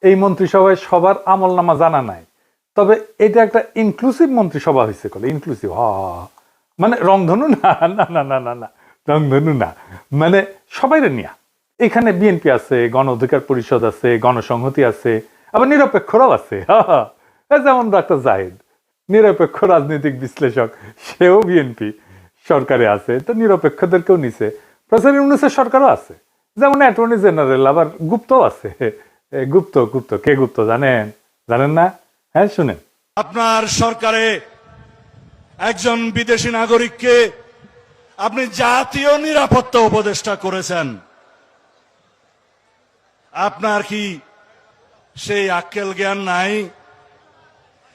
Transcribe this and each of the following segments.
এই মন্ত্রিসভায় সবার আমল নামা জানা নাই, তবে এটা একটা ইনক্লুসিভ মন্ত্রিসভা হয়েছে। ইনক্লুসিভ মানে রংধনু না, না না না না না, রংধনু না, মানে সবাই নিয়া। এখানে বিএনপি আছে, গণ অধিকার পরিষদ আছে, গণসংহতি আছে, আবার নিরপেক্ষরাও আছে। যেমন ডাক্তার জাহিদ নিরপেক্ষ রাজনৈতিক বিশ্লেষক, সেও বিএনপি সরকারে আছে, তো নিরপেক্ষদেরকেও নিছে। প্রফেসর ইউনূসের সরকারও আছে, যেমন অ্যাটর্নি জেনারেল, আবার গুপ্তও আছে। গুপ্ত গুপ্ত কে গুপ্ত জানেন? জানেন না? হ্যাঁ শুনেন। আপনার সরকারে একজন বিদেশি নাগরিককে আপনি জাতীয় নিরাপত্তা উপদেষ্টা করেছেন। আপনার কি সেই আক্কেল জ্ঞান নাই?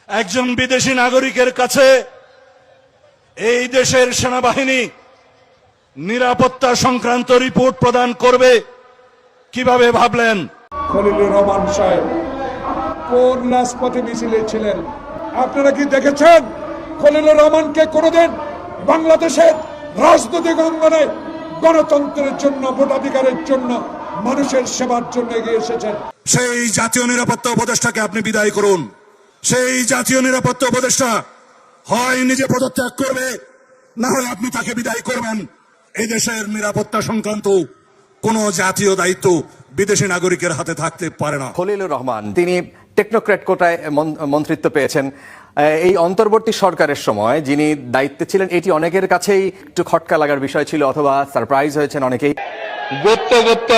একজন বিদেশি নাগরিকের কাছে এই দেশের সেনাবাহিনী নিরাপত্তা সংক্রান্ত রিপোর্ট প্রদান করবে কিভাবে ভাবলেন? খলিলুর রহমান সাহেব কোন রাজপথে মিছিলে ছিলেন? আপনারা কি দেখেছেন খলিলুর রহমানকে কোনোদিন বাংলাদেশের রাজনৈতিক অঙ্গনে গণতন্ত্রের জন্য, ভোটাধিকারের জন্য, মানুষের সেবার জন্য এগিয়ে এসেছেন? সেই জাতীয় নিরাপত্তা উপদেষ্টাকে আপনি বিদায় করুন। সেই জাতীয় নিরাপত্তা উপদেষ্টা হয় নিজে পদত্যাগ করবে, না হয় আপনি তাকে বিদায় করবেন। এই দেশের নিরাপত্তা সংক্রান্ত কোন জাতীয় দায়িত্ব বিদেশি নাগরিকের হাতে থাকতে পারে না। খলিলুর রহমান তিনি টেকনোক্র্যাট কোটায় মন্ত্রিত্ব পেয়েছেন। এই অন্তর্বর্তী সরকারের সময় যিনি দায়িত্বে ছিলেন, এটি অনেকের কাছেই একটু খটকা লাগার বিষয় ছিল, অথবা সারপ্রাইজ হয়েছেন অনেকেই। গুপ্ত গুপ্ত